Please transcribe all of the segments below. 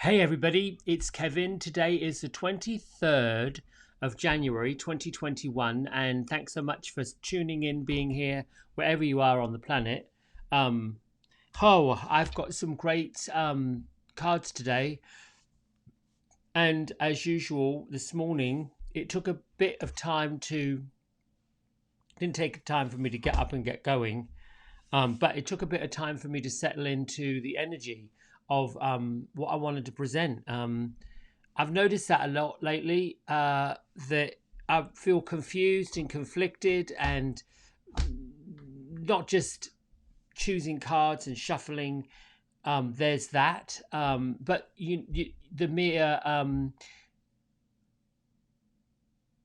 Hey everybody, it's Kevin. Today is the 23rd of January 2021, and thanks so much for tuning in, being here, wherever you are on the planet. Um, I've got some great cards today, and as usual, this morning it took a bit of time didn't take time for me to get up and get going, but it took a bit of time for me to settle into the energy of what I wanted to present. I've noticed that a lot lately, that I feel confused and conflicted, and not just choosing cards and shuffling. There's that, but the mere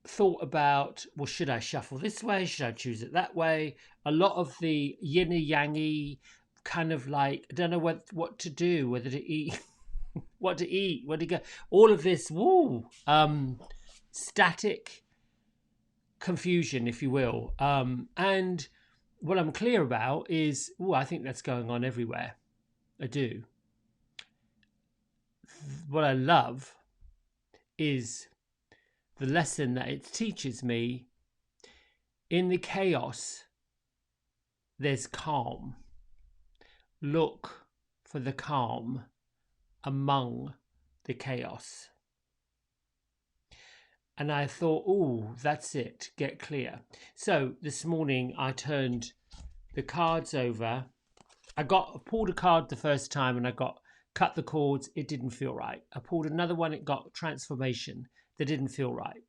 thought about, well, should I shuffle this way? Should I choose it that way? A lot of the yin and yangy kind of like, I don't know what to do, whether to eat, what to eat, where to go. All of this, static confusion, if you will. And what I'm clear about is, I think that's going on everywhere. I do. What I love is the lesson that it teaches me. In the chaos, there's calm. Look for the calm among the chaos. And I thought, that's it, get clear. So this morning I turned the cards over. I pulled a card the first time and I got cut the cords. It didn't feel right. I pulled another one. It got transformation. That didn't feel right.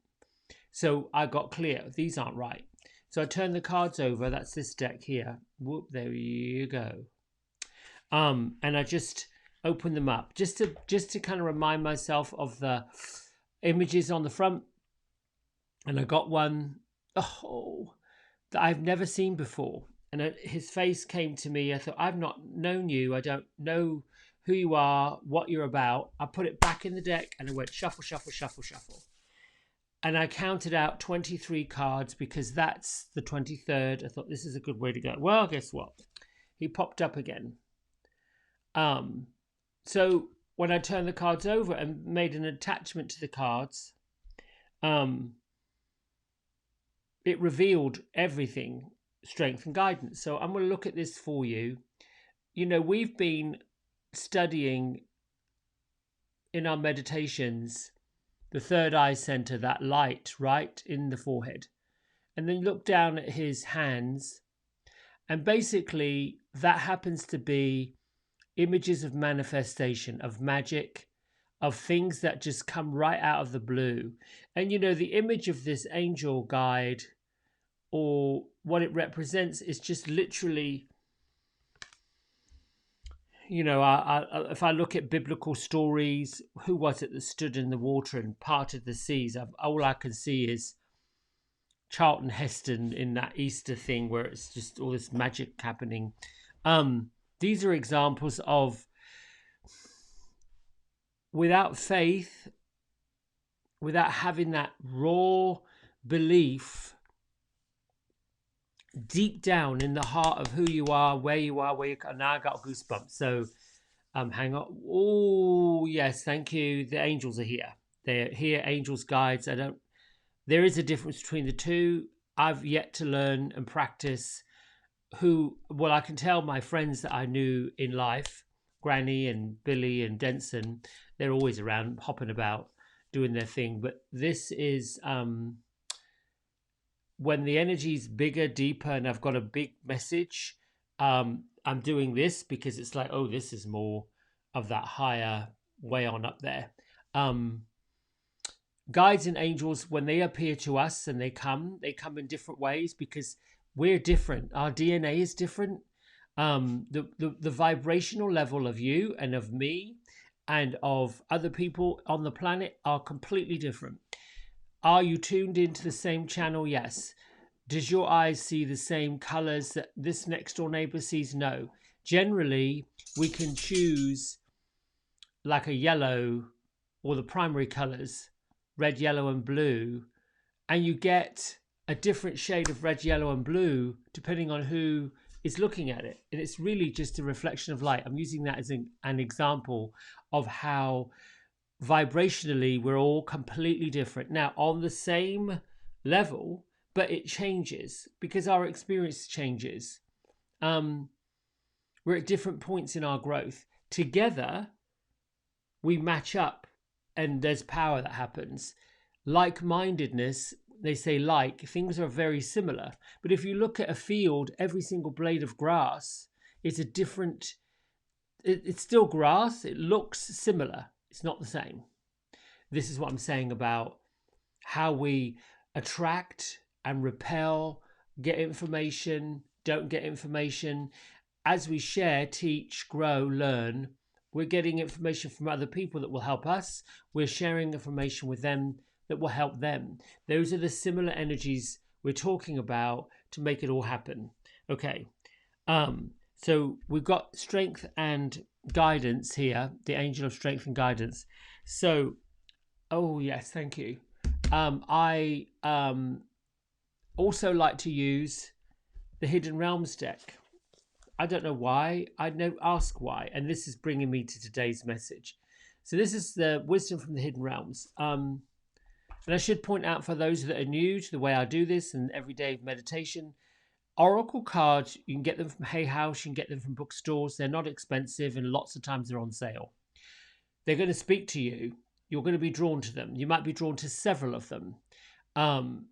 So I got clear. These aren't right. So I turned the cards over. That's this deck here. Whoop, there you go. And I just opened them up just to kind of remind myself of the images on the front. And I got one, that I've never seen before. And his face came to me. I thought, I've not known you. I don't know who you are, what you're about. I put it back in the deck and I went shuffle, shuffle, shuffle, shuffle. And I counted out 23 cards because that's the 23rd. I thought this is a good way to go. Well, guess what? He popped up again. So when I turned the cards over and made an attachment to the cards, it revealed everything, strength and guidance. So I'm going to look at this for you. We've been studying in our meditations the third eye center, that light right in the forehead. And then look down at his hands. And basically that happens to be images of manifestation, of magic, of things that just come right out of the blue. And the image of this angel guide, or what it represents, is just literally, if I look at biblical stories, who was it that stood in the water and parted the seas? All I can see is Charlton Heston in that Easter thing where it's just all this magic happening. These are examples of, without faith, without having that raw belief deep down in the heart of who you are, where you are, now I got goosebumps. So hang on. Oh yes, thank you. The angels are here. They're here, angels, guides. There is a difference between the two. I've yet to learn and practice I can tell my friends that I knew in life, Granny and Billy and Denson, they're always around, hopping about, doing their thing. But this is when the energy's bigger, deeper, and I've got a big message. I'm doing this because it's like, this is more of that higher, way on up there. Guides and angels, when they appear to us and they come in different ways because we're different. Our DNA is different. The vibrational level of you and of me and of other people on the planet are completely different. Are you tuned into the same channel? Yes. Does your eyes see the same colors that this next door neighbor sees? No. Generally, we can choose like a yellow, or the primary colors, red, yellow, and blue, and you get a different shade of red, yellow, and blue depending on who is looking at it, and it's really just a reflection of light. I'm using that as an example of how vibrationally we're all completely different now on the same level, but it changes because our experience changes. We're at different points in our growth. Together we match up, and there's power that happens. Like-mindedness, they say, like things are very similar, but if you look at a field, every single blade of grass is a different, it's still grass, it looks similar, it's not the same. This is what I'm saying about how we attract and repel, get information, don't get information. As we share, teach, grow, learn, we're getting information from other people that will help us. We're sharing information with them that will help them. Those are the similar energies we're talking about to make it all happen. Okay. So we've got strength and guidance here, the angel of strength and guidance. So, oh yes, thank you. I also like to use the Hidden Realms deck. I don't know why. I know, ask why. And this is bringing me to today's message. So this is the wisdom from the Hidden Realms. And I should point out, for those that are new to the way I do this and everyday meditation, Oracle cards, you can get them from Hay House, you can get them from bookstores. They're not expensive, and lots of times they're on sale. They're going to speak to you. You're going to be drawn to them. You might be drawn to several of them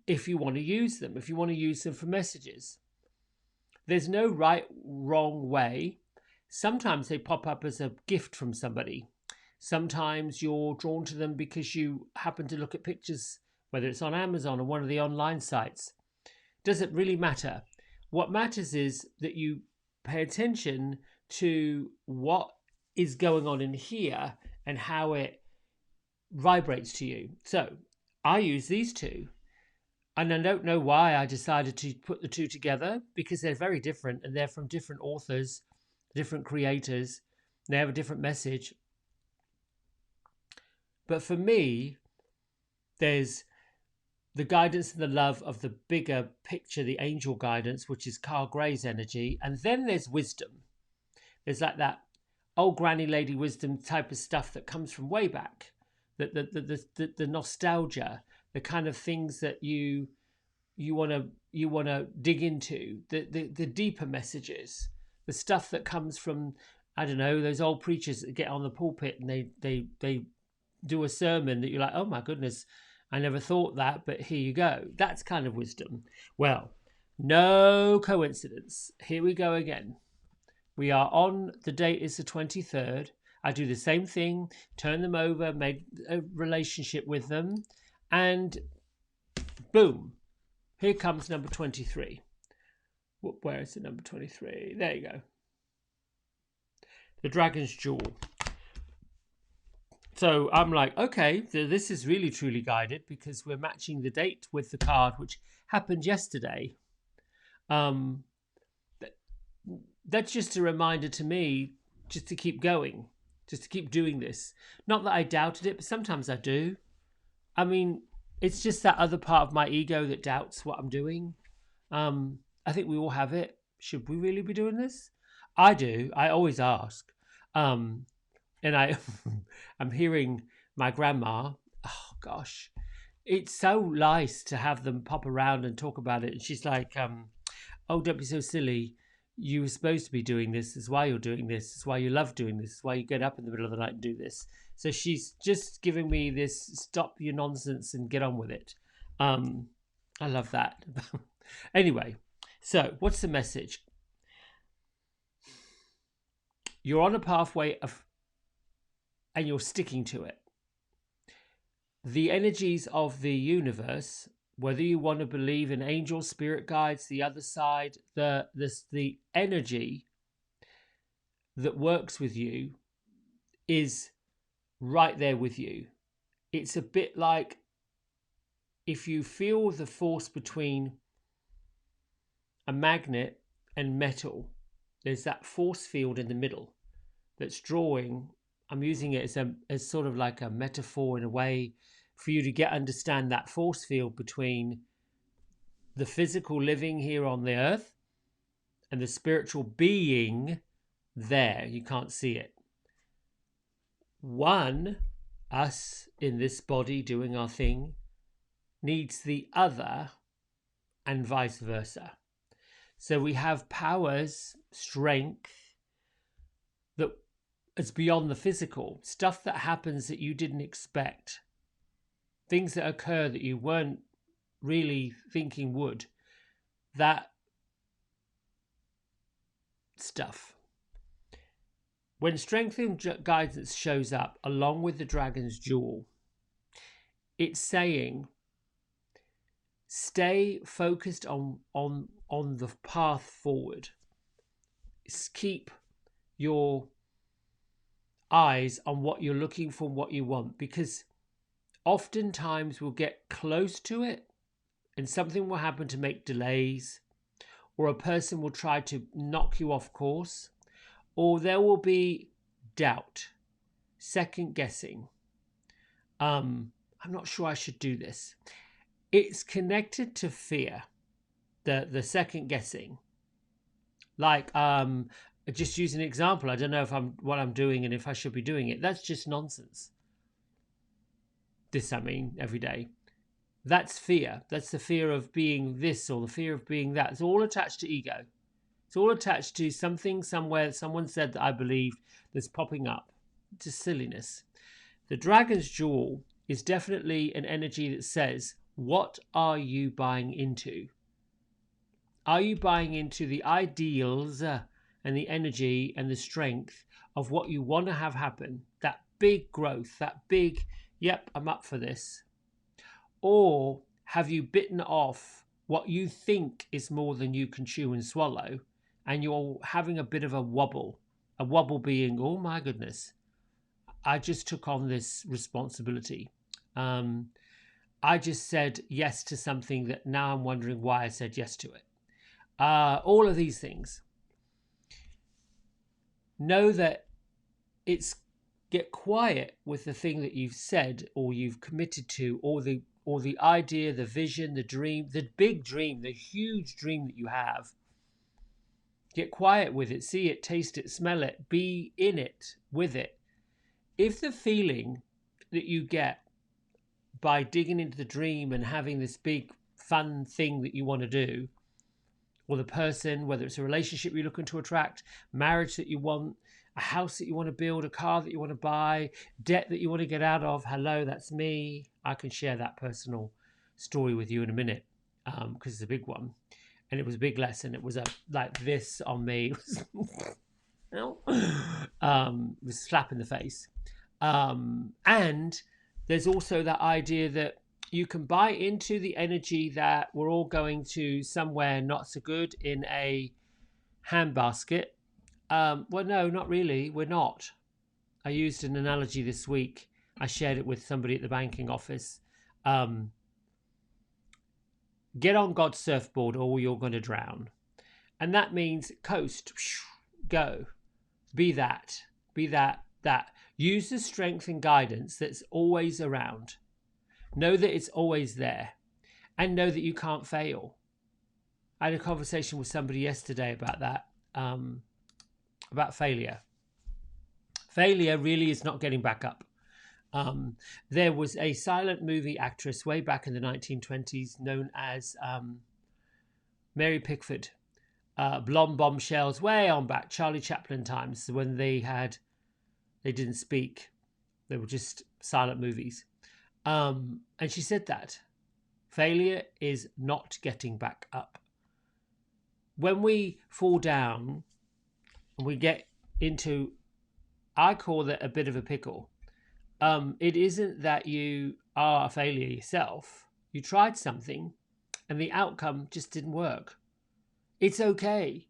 if you want to use them, if you want to use them for messages. There's no right, wrong way. Sometimes they pop up as a gift from somebody. Sometimes you're drawn to them because you happen to look at pictures, whether it's on Amazon or one of the online sites. Doesn't really matter. What matters is that you pay attention to what is going on in here and how it vibrates to you. So I use these two. And I don't know why I decided to put the two together, because they're very different and they're from different authors, different creators. They have a different message. But for me, there's the guidance and the love of the bigger picture, the angel guidance, which is Carl Gray's energy. And then there's wisdom. There's like that old granny lady wisdom type of stuff that comes from way back. The nostalgia, the kind of things that you want to dig into, the deeper messages, the stuff that comes from, I don't know, those old preachers that get on the pulpit and they do a sermon that you're like, oh my goodness, I never thought that, but here you go. That's kind of wisdom. Well, no coincidence. Here we go again. We are on, the date is the 23rd. I do the same thing, turn them over, made a relationship with them, and boom, here comes number 23. Where is the number 23? There you go. The Dragon's Jewel. So I'm like, okay, so this is really truly guided, because we're matching the date with the card, which happened yesterday. That's just a reminder to me just to keep going, just to keep doing this. Not that I doubted it, but sometimes I do. I mean, it's just that other part of my ego that doubts what I'm doing. I think we all have it. Should we really be doing this? I do. I always ask. And I'm hearing my grandma. Oh gosh, it's so nice to have them pop around and talk about it. And she's like, "Oh, don't be so silly. You were supposed to be doing this. This is why you're doing this. This is why you love doing this. This is why you get up in the middle of the night and do this." So she's just giving me this, stop your nonsense and get on with it. I love that. Anyway, so what's the message? You're on a pathway and you're sticking to it. The energies of the universe, whether you want to believe in angels, spirit guides, the other side, the energy that works with you is right there with you. It's a bit like if you feel the force between a magnet and metal, there's that force field in the middle that's drawing. I'm using it as sort of like a metaphor in a way for you to understand that force field between the physical living here on the earth and the spiritual being there. You can't see it. One, us in this body doing our thing, needs the other, and vice versa. So we have powers, strength that is beyond the physical, stuff that happens that you didn't expect, things that occur that you weren't really thinking would. That stuff. When strength and guidance shows up along with the dragon's jewel, it's saying stay focused on the path forward. Keep your eyes on what you're looking for, what you want, because oftentimes we'll get close to it and something will happen to make delays, or a person will try to knock you off course, or there will be doubt, second guessing. I'm not sure I should do this. It's connected to fear, the second guessing. Like, just use an example. I don't know if what I'm doing and if I should be doing it. That's just nonsense. Every day. That's fear. That's the fear of being this or the fear of being that. It's all attached to ego. It's all attached to something somewhere someone said that I believe that's popping up. It's silliness. The dragon's jewel is definitely an energy that says, what are you buying into? Are you buying into the ideals and the energy and the strength of what you want to have happen? That big growth, that big, yep, I'm up for this. Or have you bitten off what you think is more than you can chew and swallow, and you're having a bit of a wobble being, oh my goodness, I just took on this responsibility. I just said yes to something that now I'm wondering why I said yes to it. All of these things. Know that get quiet with the thing that you've said or you've committed to, or the idea, the vision, the dream, the big dream, the huge dream that you have. Get quiet with it, see it, taste it, smell it, be in it, with it. If the feeling that you get by digging into the dream and having this big fun thing that you want to do, or the person, whether it's a relationship you're looking to attract, marriage that you want, a house that you want to build, a car that you want to buy, debt that you want to get out of, hello, that's me. I can share that personal story with you in a minute, because it's a big one. And it was a big lesson. It was like this on me. It was a slap in the face. And there's also that idea that you can buy into the energy that we're all going to somewhere not so good in a handbasket. Well, no, not really. We're not. I used an analogy this week. I shared it with somebody at the banking office. Get on God's surfboard or you're going to drown. And that means coast, go. Be that. Use the strength and guidance that's always around. Know that it's always there. And know that you can't fail. I had a conversation with somebody yesterday about that. About failure. Failure really is not getting back up. There was a silent movie actress way back in the 1920s known as Mary Pickford. Blonde bombshells way on back, Charlie Chaplin times, when they didn't speak. They were just silent movies. And she said that failure is not getting back up. When we fall down and we get into, I call it a bit of a pickle. It isn't that you are a failure yourself. You tried something and the outcome just didn't work. It's okay.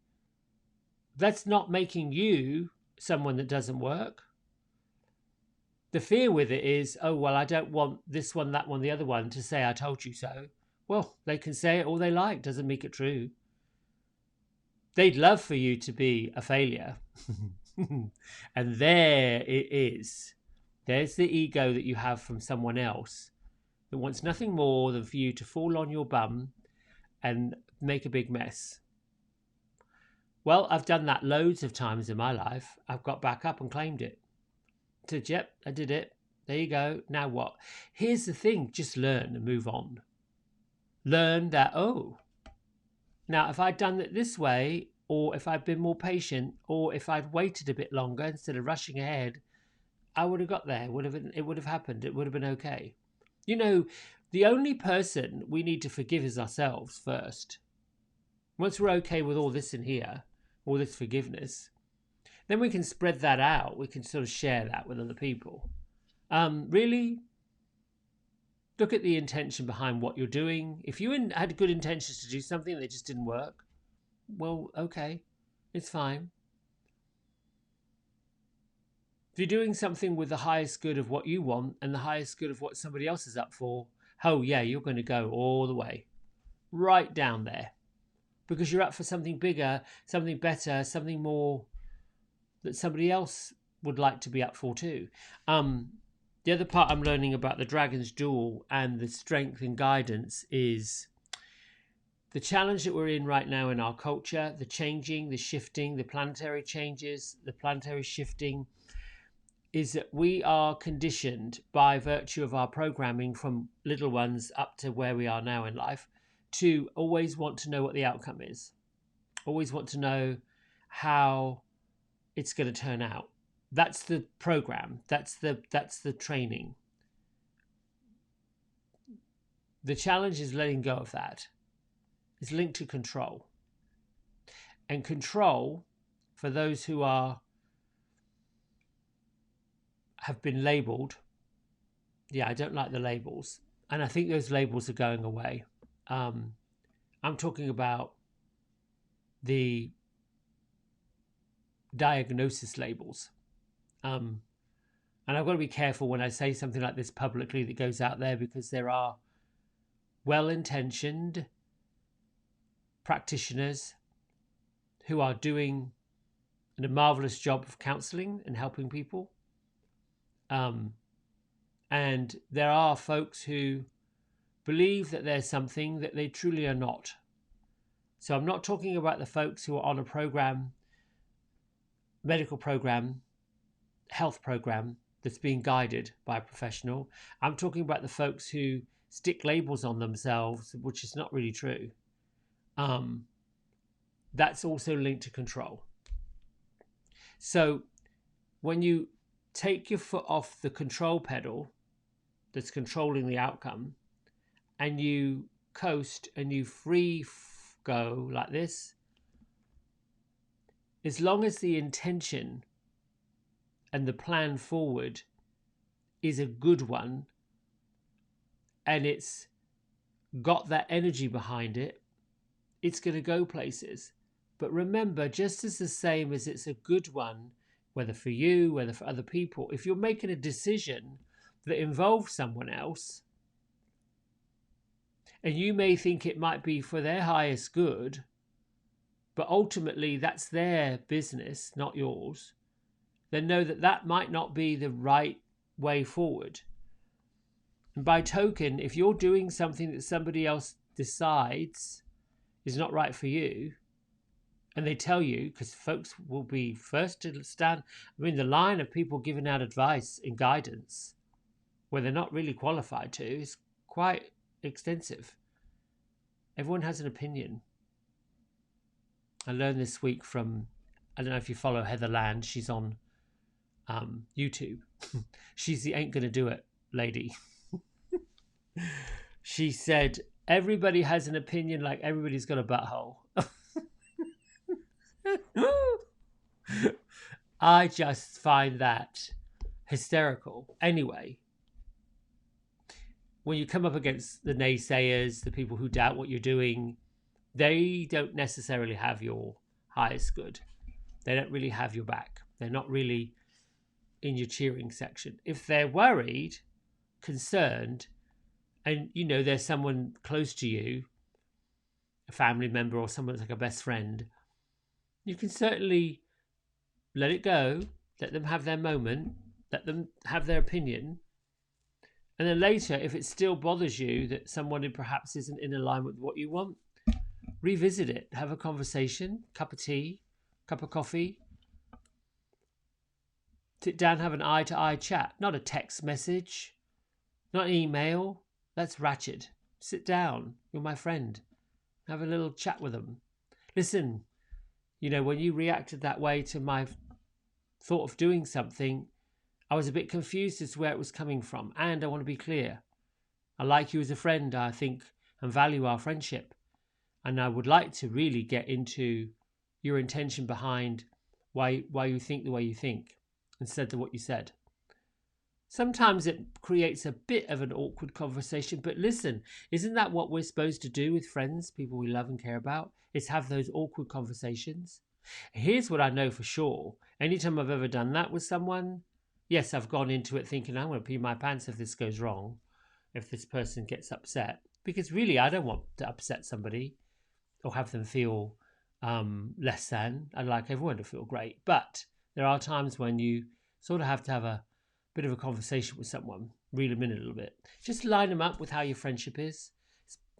That's not making you someone that doesn't work. The fear with it is, oh, well, I don't want this one, that one, the other one to say I told you so. Well, they can say it all they like. Doesn't make it true. They'd love for you to be a failure. And there it is. There's the ego that you have from someone else that wants nothing more than for you to fall on your bum and make a big mess. Well, I've done that loads of times in my life. I've got back up and claimed it. Said, yep, I did it. There you go. Now what? Here's the thing. Just learn and move on. Learn that, oh, now if I'd done it this way, or if I'd been more patient, or if I'd waited a bit longer instead of rushing ahead, I would have got there. It would have happened. It would have been okay. You know, the only person we need to forgive is ourselves first. Once we're okay with all this in here, all this forgiveness, then we can spread that out. We can sort of share that with other people. Really, look at the intention behind what you're doing. If you had good intentions to do something and they just didn't work, well, okay, it's fine. If you're doing something with the highest good of what you want and the highest good of what somebody else is up for, oh yeah, you're going to go all the way, right down there, because you're up for something bigger, something better, something more that somebody else would like to be up for too. The other part I'm learning about the Dragon's Duel and the strength and guidance is the challenge that we're in right now in our culture, the changing, the shifting, the planetary changes, the planetary shifting, is that we are conditioned by virtue of our programming from little ones up to where we are now in life to always want to know what the outcome is, always want to know how it's going to turn out. That's the program. That's the training. The challenge is letting go of that. It's linked to control. And control, for those who have been labeled, yeah, I don't like the labels. And I think those labels are going away. I'm talking about the diagnosis labels. And I've got to be careful when I say something like this publicly that goes out there, because there are well-intentioned practitioners who are doing a marvelous job of counseling and helping people. And there are folks who believe that there's something that they truly are not. So I'm not talking about the folks who are on a program, medical program, health program that's being guided by a professional. I'm talking about the folks who stick labels on themselves, which is not really true. That's also linked to control. So when you take your foot off the control pedal that's controlling the outcome, and you coast and you go like this, as long as the intention and the plan forward is a good one and it's got that energy behind it, it's going to go places. But remember, just as the same as it's a good one, whether for you, whether for other people, if you're making a decision that involves someone else, and you may think it might be for their highest good, but ultimately that's their business, not yours, then know that that might not be the right way forward. And by token, if you're doing something that somebody else decides is not right for you, and they tell you, because folks will be first to stand, I mean, the line of people giving out advice and guidance where they're not really qualified to is quite extensive. Everyone has an opinion. I learned this week from, I don't know if you follow Heather Land, she's on YouTube. She's the ain't gonna do it lady. She said, everybody has an opinion like everybody's got a butthole. I just find that hysterical. Anyway, when you come up against the naysayers, the people who doubt what you're doing, they don't necessarily have your highest good. They don't really have your back. They're not really in your cheering section. If they're worried, concerned, and you know there's someone close to you, a family member or someone that's like a best friend, you can certainly let it go, let them have their moment, let them have their opinion. And then later, if it still bothers you that someone who perhaps isn't in alignment with what you want, revisit it, have a conversation, cup of tea, cup of coffee, sit down, have an eye-to-eye chat, not a text message, not an email. That's ratchet. Sit down. You're my friend. Have a little chat with them. Listen, when you reacted that way to my thought of doing something, I was a bit confused as to where it was coming from. And I want to be clear. I like you as a friend. I think and value our friendship. And I would like to really get into your intention behind why you think the way you think instead of what you said. Sometimes it creates a bit of an awkward conversation, but listen, isn't that what we're supposed to do with friends, people we love and care about? Is have those awkward conversations. Here's what I know for sure. Anytime I've ever done that with someone, yes, I've gone into it thinking I'm going to pee my pants if this goes wrong, if this person gets upset. Because really, I don't want to upset somebody or have them feel less than. I'd like everyone to feel great. But there are times when you sort of have to have a bit of a conversation with someone, reel them in a little bit. Just line them up with how your friendship is.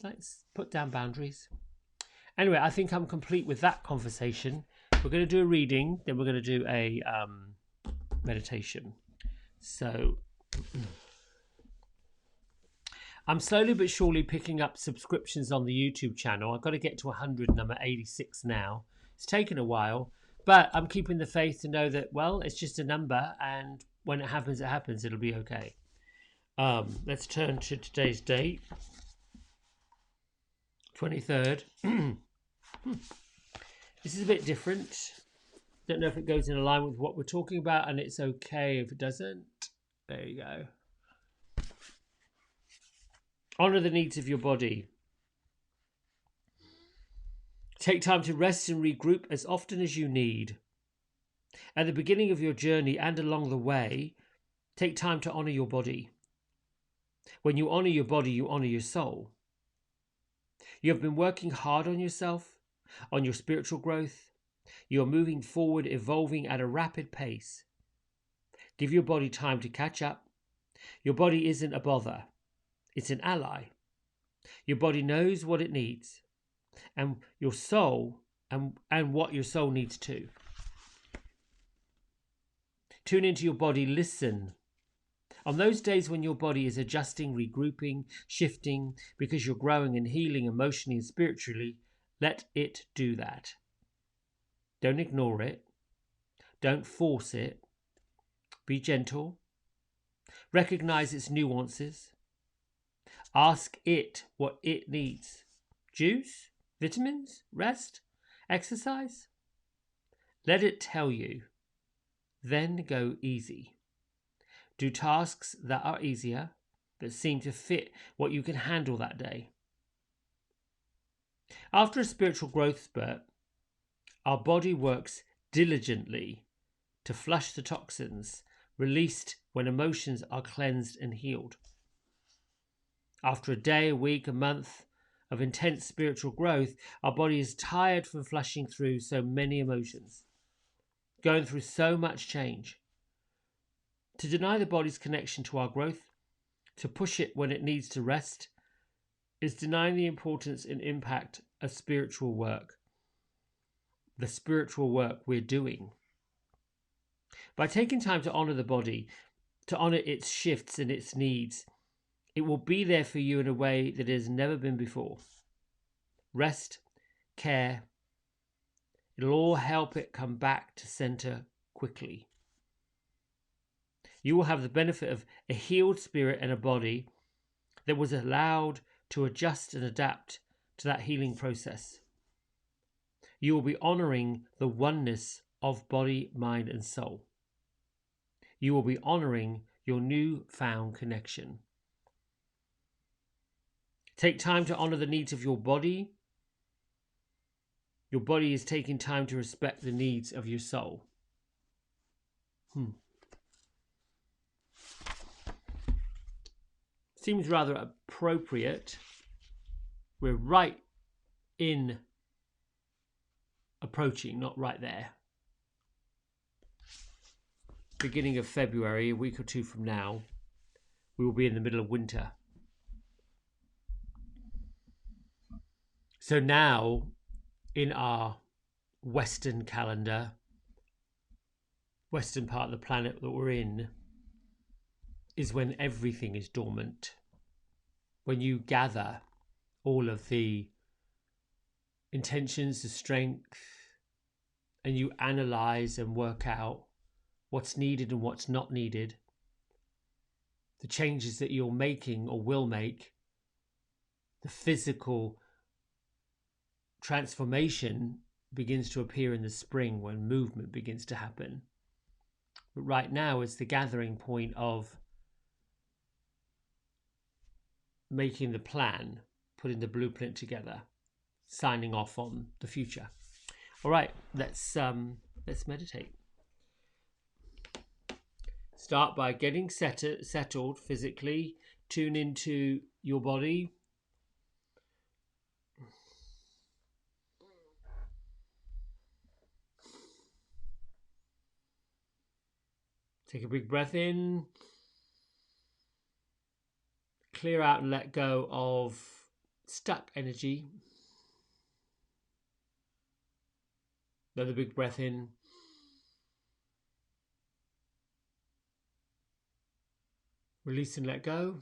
Let's put down boundaries. Anyway, I think I'm complete with that conversation. We're going to do a reading, then we're going to do a meditation. So I'm slowly but surely picking up subscriptions on the YouTube channel. I've got to get to 100 and I'm at 86 now. It's taken a while, but I'm keeping the faith to know that, well, it's just a number, and when it happens, it'll be okay. Let's turn to today's date, 23rd. This is a bit different. Don't know if it goes in alignment with what we're talking about, and it's okay if it doesn't. There you go. Honor the needs of your body. Take time to rest and regroup as often as you need. At the beginning of your journey and along the way, take time to honor your body. When you honor your body, you honor your soul. You have been working hard on yourself, on your spiritual growth. You are moving forward, evolving at a rapid pace. Give your body time to catch up. Your body isn't a bother. It's an ally. Your body knows what it needs, and your soul and what your soul needs too. Tune into your body, listen. On those days when your body is adjusting, regrouping, shifting, because you're growing and healing emotionally and spiritually, let it do that. Don't ignore it. Don't force it. Be gentle. Recognize its nuances. Ask it what it needs. Juice? Vitamins? Rest? Exercise? Let it tell you. Then go easy. Do tasks that are easier, that seem to fit what you can handle that day. After a spiritual growth spurt, our body works diligently to flush the toxins released when emotions are cleansed and healed. After a day, a week, a month of intense spiritual growth, our body is tired from flushing through so many emotions, going through so much change. To deny the body's connection to our growth, to push it when it needs to rest, is denying the importance and impact of spiritual work, the spiritual work we're doing. By taking time to honor the body, to honor its shifts and its needs, it will be there for you in a way that it has never been before. Rest, care, it'll all help it come back to center quickly. You will have the benefit of a healed spirit and a body that was allowed to adjust and adapt to that healing process. You will be honoring the oneness of body, mind, and soul. You will be honoring your newfound connection. Take time to honor the needs of your body. Your body is taking time to respect the needs of your soul. Seems rather appropriate. We're right in approaching, not right there. Beginning of February, a week or two from now, we will be in the middle of winter. So now, in our Western calendar, Western part of the planet that we're in, is when everything is dormant. When you gather all of the intentions, the strength, and you analyze and work out what's needed and what's not needed, the changes that you're making or will make, the physical transformation begins to appear in the spring when movement begins to happen. But right now is the gathering point of making the plan, putting the blueprint together, signing off on the future. All right, let's meditate. Start by getting settled physically. Tune into your body. Take a big breath in. Clear out and let go of stuck energy. Another big breath in. Release and let go.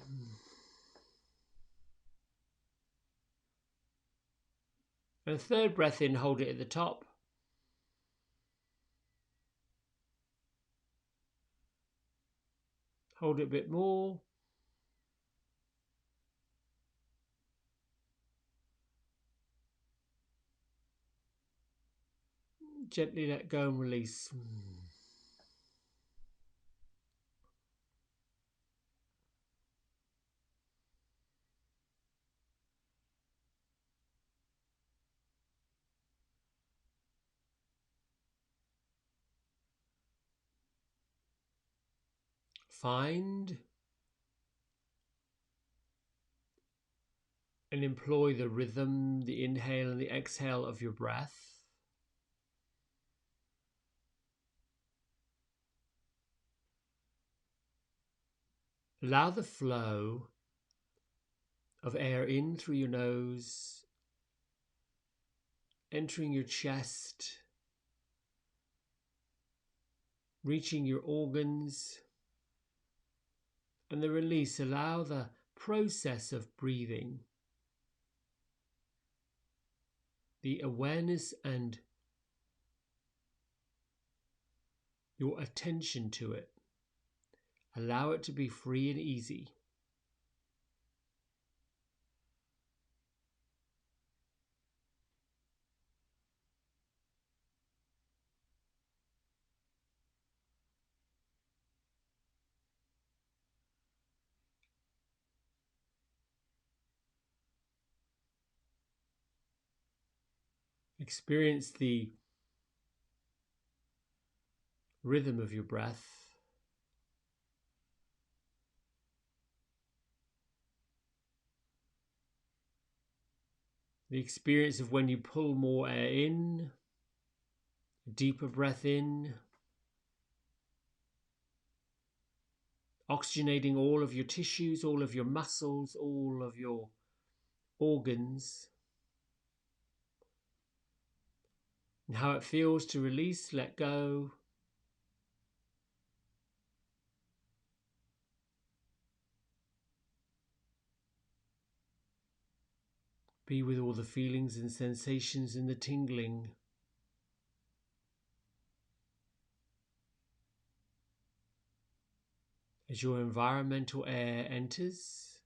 And a third breath in, hold it at the top. Hold it a bit more. Gently let go and release. Find and employ the rhythm, the inhale and the exhale of your breath. Allow the flow of air in through your nose, entering your chest, reaching your organs, and the release. Allow the process of breathing, the awareness and your attention to it. Allow it to be free and easy. Experience the rhythm of your breath. The experience of when you pull more air in, a deeper breath in, oxygenating all of your tissues, all of your muscles, all of your organs, and how it feels to release, let go. Be with all the feelings and sensations and the tingling. As your environmental air enters,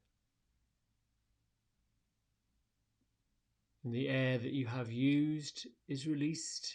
and the air that you have used is released.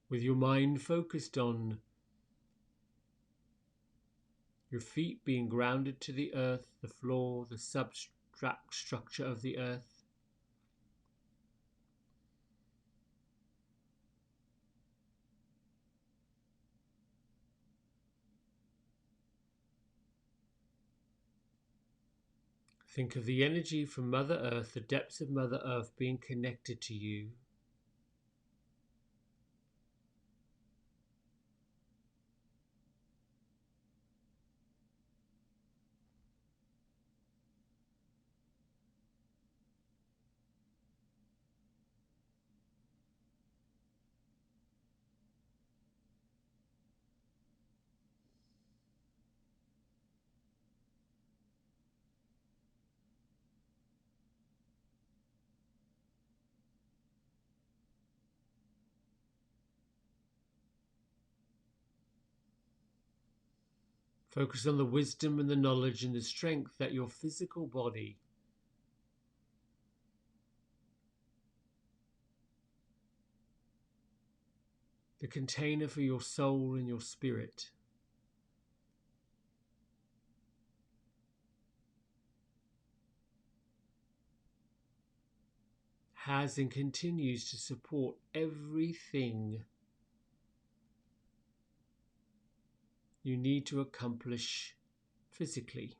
With your mind focused on your feet being grounded to the earth, the floor, the substract structure of the earth. Think of the energy from Mother Earth, the depths of Mother Earth being connected to you. Focus on the wisdom and the knowledge and the strength that your physical body, the container for your soul and your spirit, has and continues to support everything you need to accomplish physically.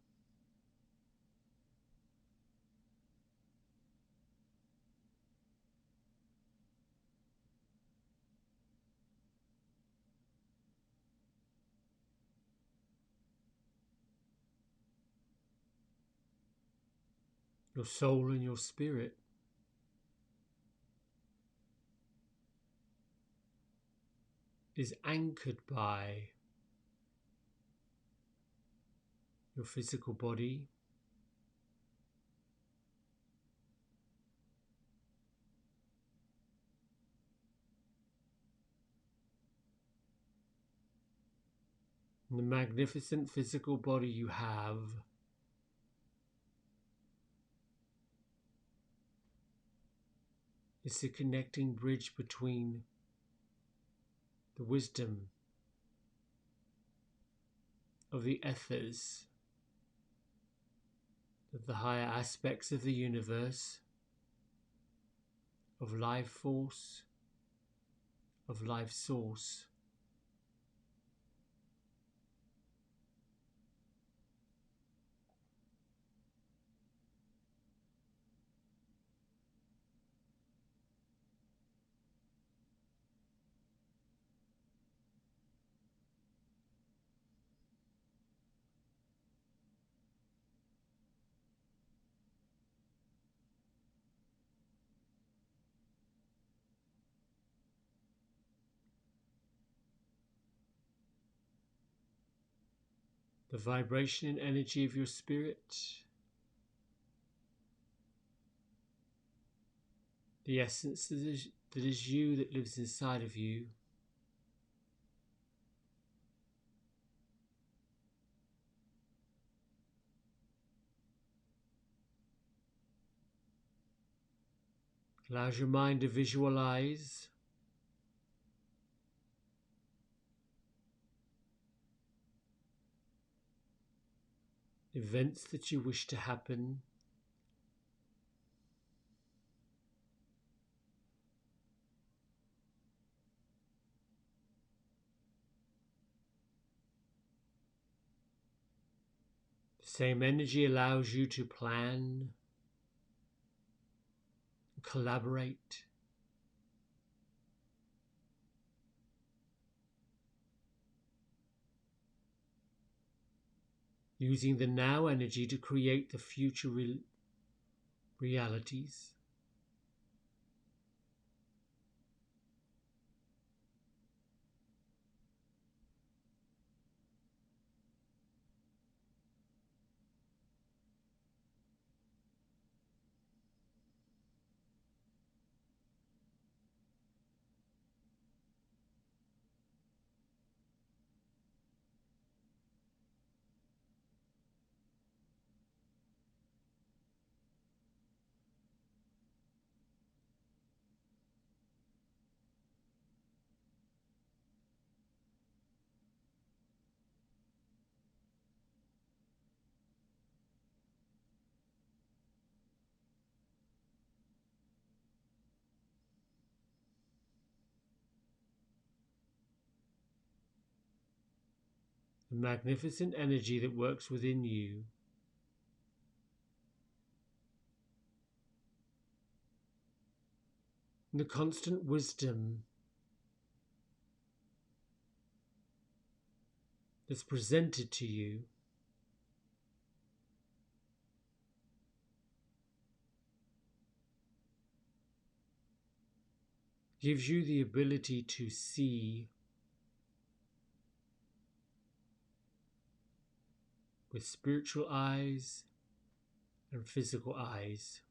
Your soul and your spirit is anchored by your physical body, and the magnificent physical body you have is the connecting bridge between the wisdom of the ethers, of the higher aspects of the universe, of life force, of life source, the vibration and energy of your spirit, the essence that is you, that lives inside of you, allows your mind to visualize events that you wish to happen, the same energy allows you to plan, collaborate, using the now energy to create the future realities. The magnificent energy that works within you and the constant wisdom that's presented to you gives you the ability to see with spiritual eyes and physical eyes.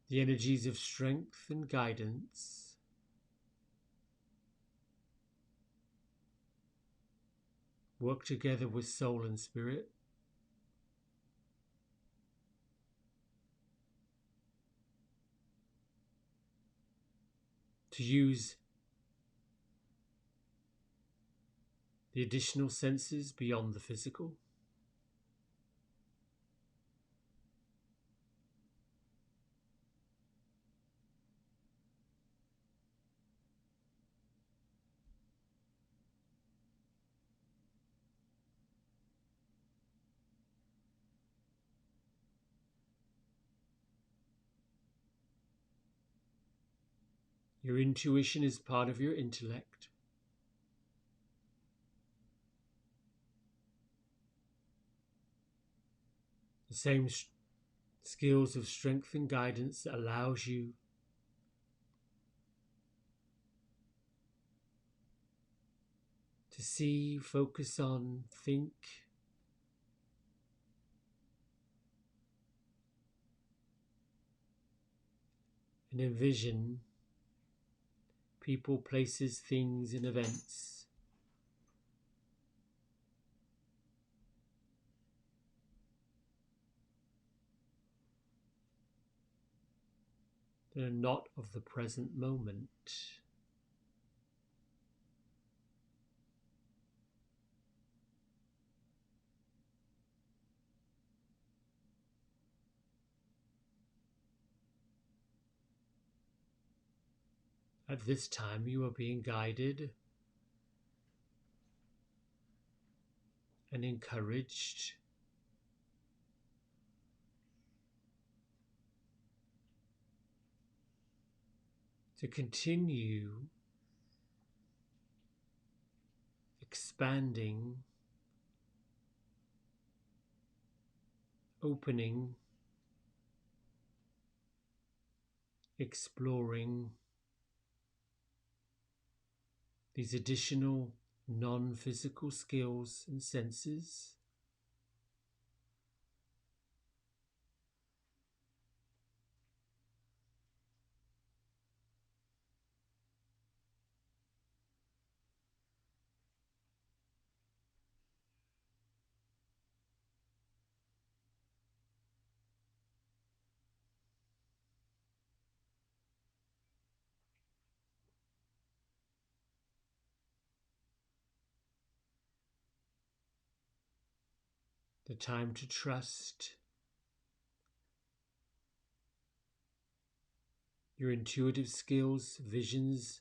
The energies of strength and guidance work together with soul and spirit to use the additional senses beyond the physical. Your intuition is part of your intellect. The same skills of strength and guidance that allows you to see, focus on, think, and envision people, places, things, and events that are not of the present moment. At this time, you are being guided and encouraged to continue expanding, opening, exploring these additional non-physical skills and senses. The time to trust your intuitive skills, visions,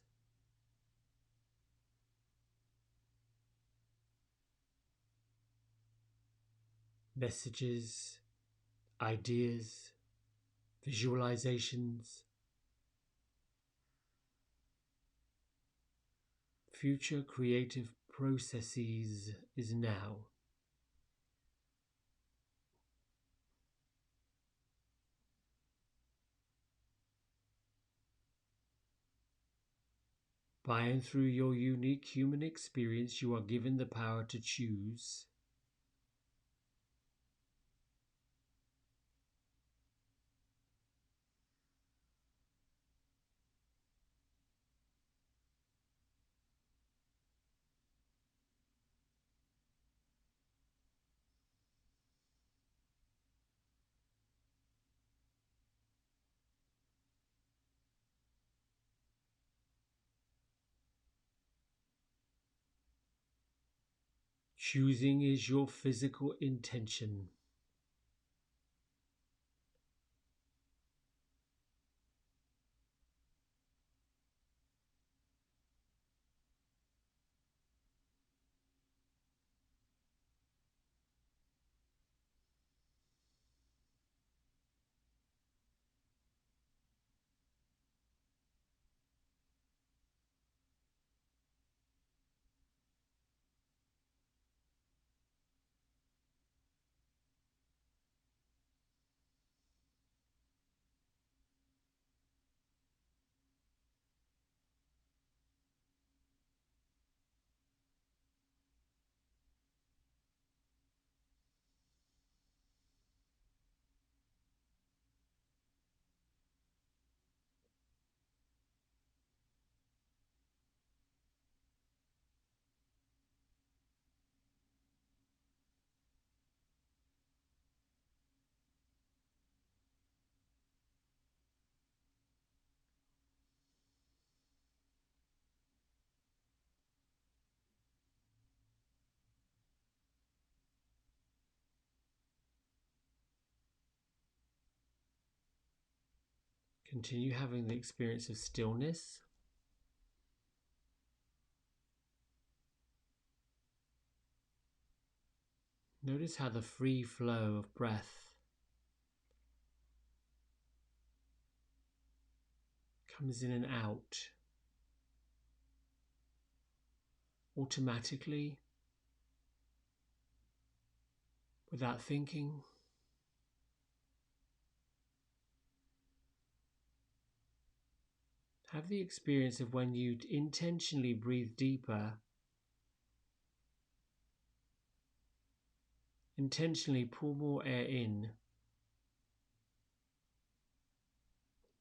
messages, ideas, visualizations, future creative processes is now. By and through your unique human experience, you are given the power to choose Choosing is your physical intention. Continue having the experience of stillness. Notice how the free flow of breath comes in and out automatically, without thinking. Have the experience of when you intentionally breathe deeper, intentionally pull more air in,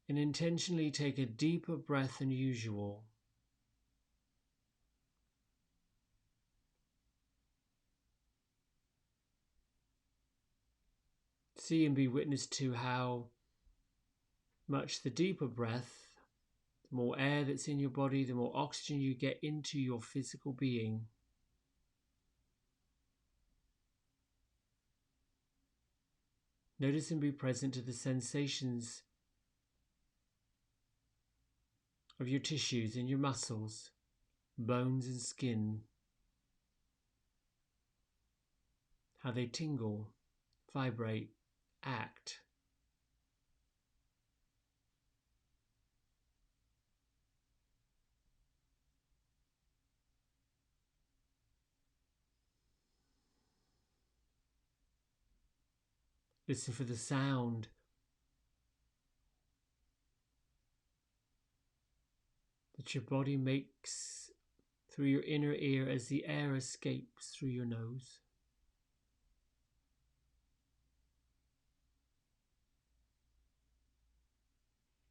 and intentionally take a deeper breath than usual. See and be witness to how much the deeper breath, the more air that's in your body, the more oxygen you get into your physical being. Notice and be present to the sensations of your tissues and your muscles, bones and skin, how they tingle, vibrate, act. Listen for the sound that your body makes through your inner ear as the air escapes through your nose.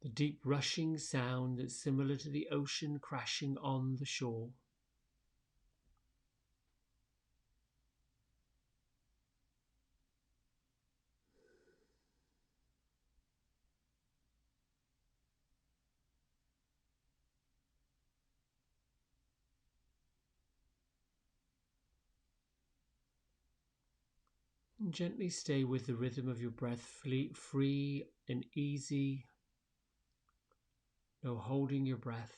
The deep rushing sound that's similar to the ocean crashing on the shore. And gently stay with the rhythm of your breath, free and easy. No holding your breath.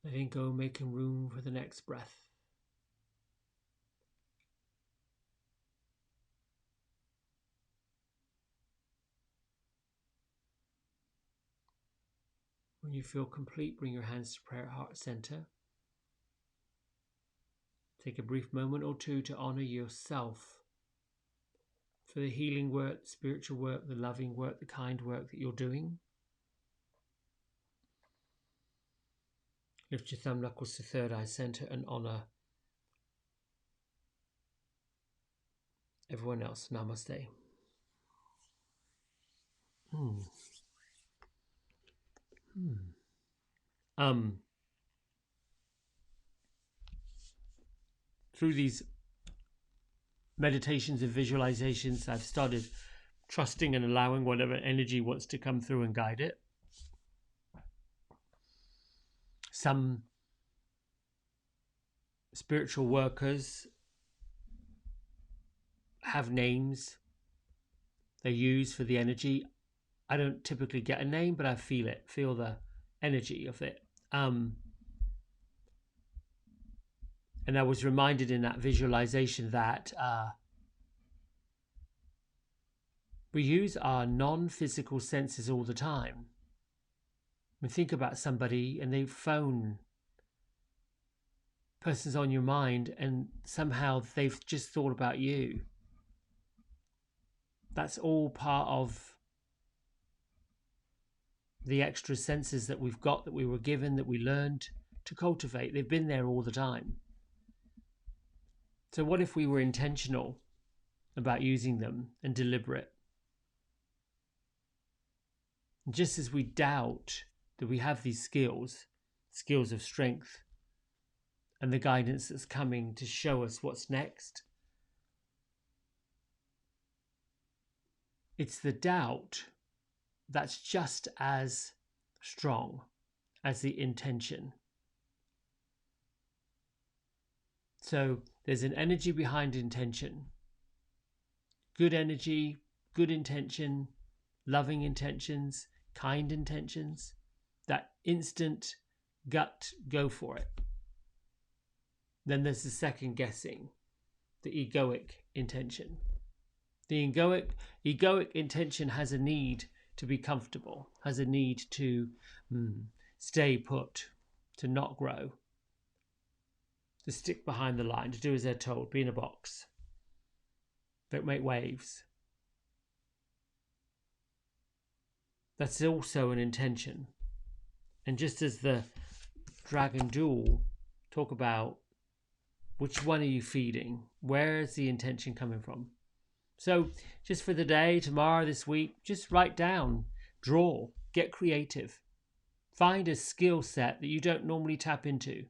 Letting go, making room for the next breath. When you feel complete, bring your hands to prayer heart center. Take a brief moment or two to honor yourself for the healing work, the spiritual work, the loving work, the kind work that you're doing. Lift your thumb knuckles to third eye center and honor everyone else. Namaste. Through these meditations and visualizations, I've started trusting and allowing whatever energy wants to come through and guide it. Some spiritual workers have names they use for the energy. I don't typically get a name, but I feel the energy of it. And I was reminded in that visualization that we use our non-physical senses all the time. I mean, think about somebody and they phone, person's on your mind, and somehow they've just thought about you. That's all part of the extra senses that we've got, that we were given, that we learned to cultivate. They've been there all the time. So what if we were intentional about using them and deliberate? And just as we doubt that we have these skills of strength, and the guidance that's coming to show us what's next, it's the doubt that's just as strong as the intention. So there's an energy behind intention. Good energy, good intention, loving intentions, kind intentions, that instant gut go for it. Then there's the second guessing, the egoic intention. The egoic intention has a need to be comfortable, has a need to stay put, to not grow, to stick behind the line, to do as they're told, be in a box, don't make waves. That's also an intention. And just as the dragon duel talk about, which one are you feeding? Where is the intention coming from? So just for the day, tomorrow, this week, just write down, draw, get creative. Find a skill set that you don't normally tap into.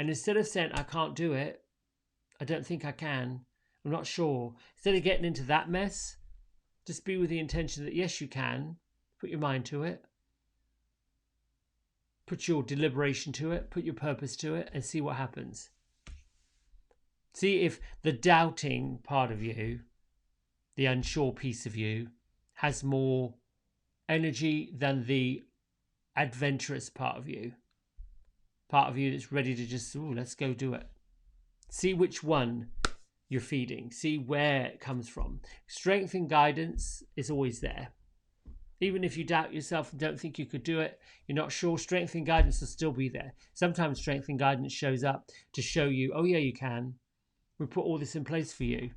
And instead of saying, I can't do it, I don't think I can, I'm not sure. Instead of getting into that mess, just be with the intention that yes, you can. Put your mind to it. Put your deliberation to it. Put your purpose to it and see what happens. See if the doubting part of you, the unsure piece of you, has more energy than the adventurous part of you. Part of you that's ready to just, let's go do it. See which one you're feeding. See where it comes from. Strength and guidance is always there. Even if you doubt yourself and don't think you could do it, you're not sure, strength and guidance will still be there. Sometimes strength and guidance shows up to show you, oh yeah, you can. We put all this in place for you.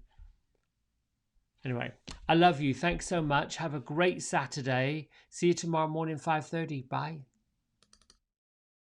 Anyway, I love you. Thanks so much. Have a great Saturday. See you tomorrow morning, 5:30. Bye.